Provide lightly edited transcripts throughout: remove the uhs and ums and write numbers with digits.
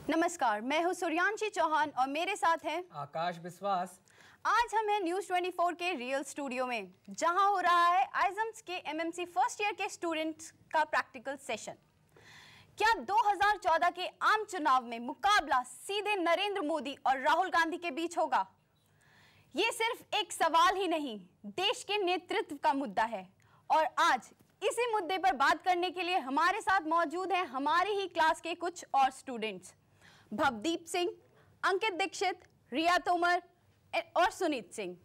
नमस्कार, मैं हूं सूर्यांशी चौहान और मेरे साथ हैं आकाश विश्वास। आज हम हैं न्यूज़ 24 के रियल स्टूडियो में, जहां हो रहा है आइजम्स के एमएमसी फर्स्ट ईयर के स्टूडेंट्स का प्रैक्टिकल सेशन। क्या 2014 के आम चुनाव में मुकाबला सीधे नरेंद्र मोदी और राहुल गांधी के बीच होगा? ये सिर्फ एक सवाल ही नहीं, देश के नेतृत्व का मुद्दा है। और आज इसी मुद्दे पर बात करने के लिए हमारे साथ मौजूद हैं हमारी ही क्लास के कुछ और स्टूडेंट्स, भवदीप सिंह, अंकित दीक्षित, रिया तोमर और सुनीत सिंह।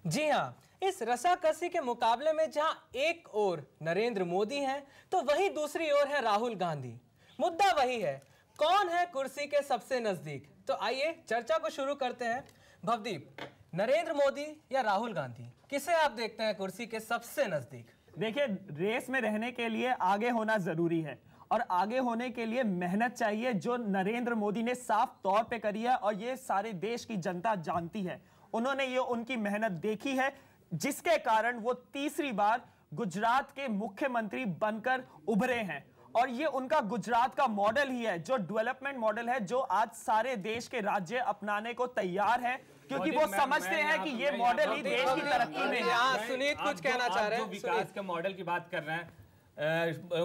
जी हाँ, इस रसाकसी के मुकाबले में जहां एक ओर नरेंद्र मोदी हैं, तो वहीं दूसरी ओर है राहुल गांधी। मुद्दा वही है, कौन है कुर्सी के सबसे नजदीक। तो आइए चर्चा को शुरू करते हैं। भवदीप, नरेंद्र मोदी या राहुल गांधी, किसे आप देखते हैं कुर्सी के सबसे नजदीक? देखिए, रेस में रहने के लिए आगे होना जरूरी है और आगे होने के लिए मेहनत चाहिए, जो नरेंद्र मोदी ने साफ तौर पे करी है और ये सारे देश की जनता जानती है। उन्होंने ये उनकी मेहनत देखी है, जिसके कारण वो तीसरी बार गुजरात के मुख्यमंत्री बनकर उभरे हैं। और ये उनका गुजरात का मॉडल ही है, जो डेवलपमेंट मॉडल है, जो आज सारे देश के राज्य अपनाने को तैयार है, क्योंकि वो समझते हैं कि ये मॉडल ही देश की तरक्की में है। सुनीत कुछ कहना चाह रहे हैं। विकास के मॉडल की बात कर रहे हैं,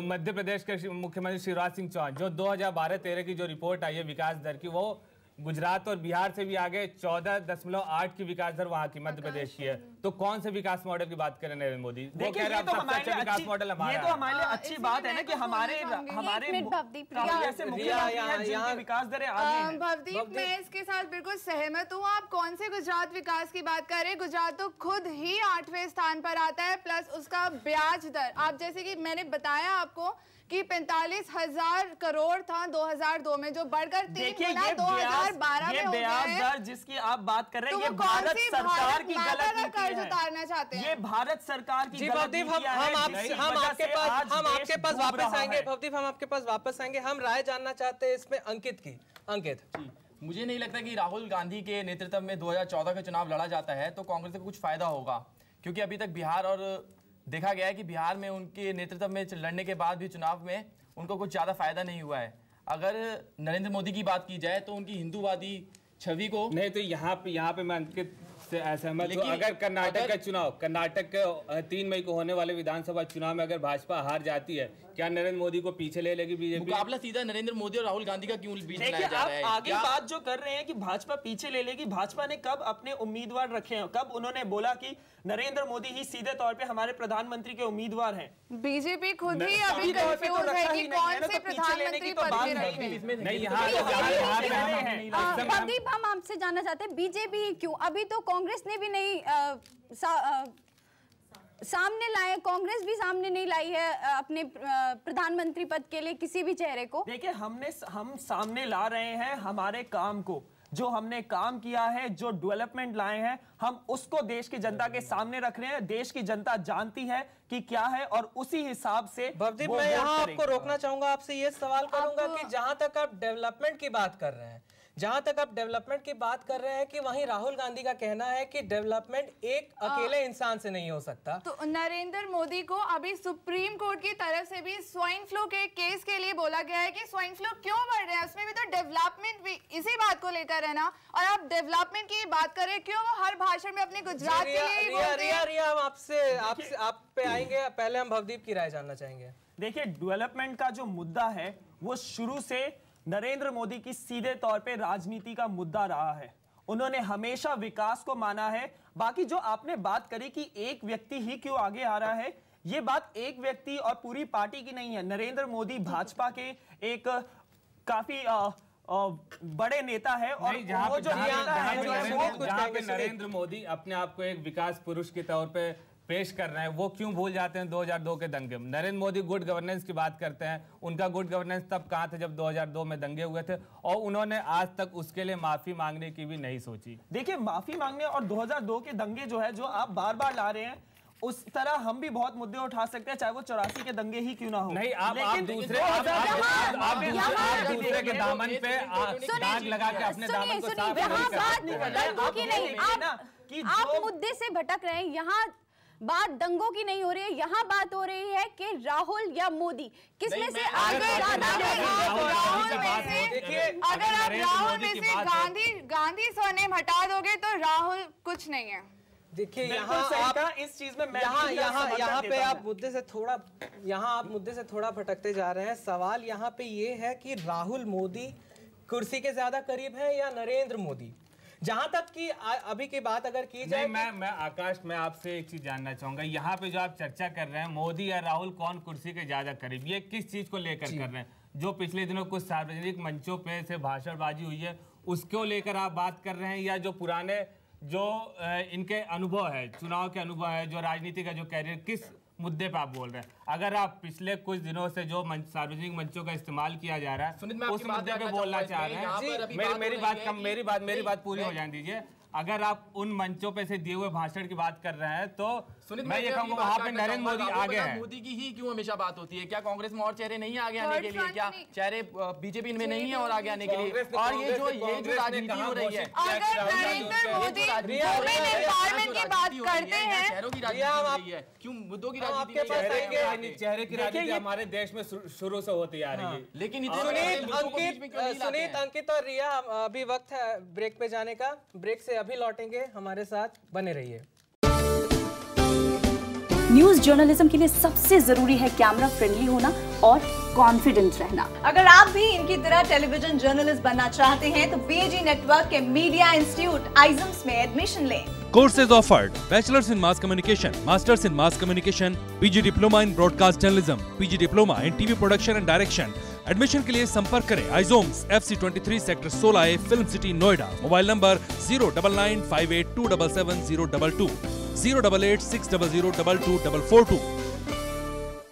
मध्य प्रदेश के मुख्यमंत्री शिवराज सिंह चौहान, जो 2012-13 की जो रिपोर्ट आई है विकास दर की, वो गुजरात और बिहार से भी आगे 14.8 की विकास दर वहां की मध्य प्रदेश की है। तो कौन से विकास मॉडल की बात करें नरेंद्र मोदी? वो कह रहे हैं सबसे अच्छा विकास मॉडल हमारा। ये तो हमारे लिए अच्छी बात है ना कि हमारे विकास दरें आगे। भवदीप, मैं इसके साथ बिल्कुल सहमत हूँ। आप कौन से गुजरात विकास की बात कर रहे हैं? गुजरात तो खुद ही 8वें स्थान पर आता है, प्लस उसका ब्याज दर, आप जैसे कि मैंने बताया आपको कि 45,000 करोड़ था 2002 में, जो बढ़कर 3 गुना 2012 में हो गया है। ब्याज दर जिसकी आप बात कर रहे हैं, ये भारत सरकार की गलत नीति कर्ज उतारना चाहते हैं। ये भारत सरकार की गलत नीति है। हम आपके पास वापस आएंगे। भवदीप, हम आपके पास वापस आएंगे। हम राय जानना चाहते हैं इसमें अंकित की। अंकित, मुझे नहीं लगता कि राहुल गांधी के नेतृत्व में 2014 का चुनाव लड़ा जाता है तो कांग्रेस को कुछ फायदा होगा, क्योंकि अभी तक बिहार और देखा गया है कि बिहार में उनके नेतृत्व में लड़ने के बाद भी चुनाव में उनको कुछ ज़्यादा फायदा नहीं हुआ है। अगर नरेंद्र मोदी की बात की जाए तो उनकी हिंदूवादी छवि को नहीं, तो यहाँ पे मैं अंकित से असहमत हूं। अगर कर्नाटक का चुनाव, कर्नाटक के 3 मई को होने वाले विधानसभा चुनाव में अगर भाजपा हार जाती है, क्या नरेंद्र मोदी को पीछे ले लेगी बीजेपी? मुकाबला सीधा नरेंद्र मोदी और राहुल गांधी का क्यों बीच में लाया जा रहा है? आगे बात जो कर रहे हैं कि भाजपा पीछे ले लेगी, भाजपा ने कब अपने उम्मीदवार रखे हैं? कब उन्होंने बोला कि नरेंद्र मोदी ही सीधे तौर पे हमारे प्रधानमंत्री के उम्मीदवार हैं? बीजेपी खुद ही अभी कंफ्यूज है कि कौन से प्रधानमंत्री पद पे रखें। नहीं, यहाँ भवदीप, हम आपसे जानना चाहते हैं बीजेपी क्यों? अभी तो कांग्रेस ने भी नहीं सामने लाए, कांग्रेस भी सामने नहीं लाई है अपने प्रधानमंत्री पद के लिए किसी भी चेहरे को। देखिए, हम सामने ला रहे हैं हमारे काम को, जो हमने काम किया है, जो डेवलपमेंट लाए हैं, हम उसको देश की जनता के सामने रख रहे हैं। देश की जनता जानती है कि क्या है और उसी हिसाब से। भवदीप, मैं यहाँ आपको रोकना चाहूंगा, आपसे ये सवाल करूंगा कि जहां तक आप डेवलपमेंट की बात कर रहे हैं, कि वहीं राहुल गांधी का कहना है कि डेवलपमेंट एक अकेले इंसान से नहीं हो सकता। तो नरेंद्र मोदी को अभी सुप्रीम कोर्ट की तरफ से भी स्वाइन फ्लू के केस के लिए बोला गया है कि स्वाइन फ्लू क्यों बढ़ रहे हैं, उसमें भी तो डेवलपमेंट भी इसी बात को लेकर है ना। और आप डेवलपमेंट की बात कर रहे हैं, क्यों वो हर भाषण में अपने गुजरात के लिए ही बोलते हैं? रिया, हम आप पे आएंगे, पहले हम भवदीप की राय जानना चाहेंगे। देखिए, डेवलपमेंट का जो मुद्दा है वो शुरू से नरेंद्र मोदी की सीधे तौर पे राजनीति का मुद्दा रहा है। उन्होंने हमेशा विकास को माना है। बाकी जो आपने बात करी कि एक व्यक्ति ही क्यों आगे आ रहा है, ये बात एक व्यक्ति और पूरी पार्टी की नहीं है। नरेंद्र मोदी भाजपा के एक काफी बड़े नेता है और वो जो जहां पे नरेंद्र मोदी अपने आप को एक विकास पुरुष के तौर पे पेश कर रहे हैं, वो क्यों भूल जाते हैं 2002 के दंगे? नरेंद्र मोदी गुड गवर्नेंस की बात करते हैं, उनका गुड गवर्नेंस तब कहां था जब 2002 में दंगे हुए थे, और उन्होंने आज तक उसके लिए माफी मांगने की भी नहीं सोची। देखिए, माफी मांगने और 2002 के दंगे जो है, जो आप बार बार ला रहे हैं, उस तरह हम भी बहुत मुद्दे उठा सकते हैं, चाहे वो 84 के दंगे ही क्यों ना हो। नहीं, आप दूसरे के दामन पे दाग लगा के अपने दामन को साफ आप मुद्दे से भटक रहे हैं। यहाँ बात दंगों की नहीं हो रही है, यहाँ बात हो रही है कि राहुल या मोदी किसमें से आगे ज्यादा है। नरेंद्र राहुल मोदी में की से बात है। गांधी सरनेम हटा दोगे तो राहुल कुछ नहीं है। देखिए बिल्कुल यहाँ सही आप कहा, इस चीज में मैं यहाँ भी यहाँ समर्थन यहाँ पे देता आप हूं। मुद्दे से थोड़ा भटकते जा रहे हैं। सवाल यहाँ पे ये है कि राहुल मोदी कुर्सी के ज्यादा करीब है या नरेंद्र मोदी। जहां तक कि अभी की बात अगर की जाए, नहीं, मैं आकाश, मैं आपसे एक चीज जानना चाहूंगा। यहाँ पे जो आप चर्चा कर रहे हैं मोदी या राहुल कौन कुर्सी के ज्यादा करीब, ये किस चीज को लेकर कर रहे हैं? जो पिछले दिनों कुछ सार्वजनिक मंचों पे से भाषणबाजी हुई है उसको लेकर आप बात कर रहे हैं, या जो पुराने जो इनके अनुभव है, चुनाव के अनुभव है, जो राजनीति का जो कैरियर, किस मुद्दे पे आप बोल रहे हैं? अगर आप पिछले कुछ दिनों से जो सार्वजनिक मंचों का इस्तेमाल किया जा रहा है उस मुद्दे पे बोलना चाह रहे हैं, मेरी बात पूरी हो जाने दीजिए। अगर आप उन मंचों पे से दिए हुए भाषण की बात कर रहे हैं तो मैं ये कहूँगा वहाँ पे नरेंद्र मोदी आगे है। मोदी की ही क्यों हमेशा बात होती है? क्या कांग्रेस में और चेहरे नहीं आगे आने के लिए? क्या चेहरे बीजेपी में नहीं है और आगे आने के लिए? और ये जो राजनीति हो रही है, अगर नरेंद्र मोदी वुमेन एम्पावरमेंट की बात करते हैं, चेहरों की राजनीति हो रही है, क्यों मुद्दों की राजनीति नहीं है? चेहरे की राजनीति हमारे देश में शुरू से होती आ रही है। लेकिन सुनीत, अंकित और रिया, अभी वक्त है ब्रेक पे जाने का। ब्रेक से अभी लौटेंगे, हमारे साथ बने रहिए। न्यूज जर्नलिज्म के लिए सबसे जरूरी है कैमरा फ्रेंडली होना और कॉन्फिडेंट रहना। अगर आप भी इनकी तरह टेलीविजन जर्नलिस्ट बनना चाहते हैं तो बीएजी नेटवर्क के मीडिया इंस्टीट्यूट आइजम्स में एडमिशन लें। Courses offered: Bachelor's in Mass Communication, Master's in Mass Communication, PG Diploma in Broadcast Journalism, PG Diploma in TV Production and Direction। Admission के लिए संपर्क करें आइजोम्स FC23 sector 16A, film city, Noida. Mobile number 09958277022, 08860022242।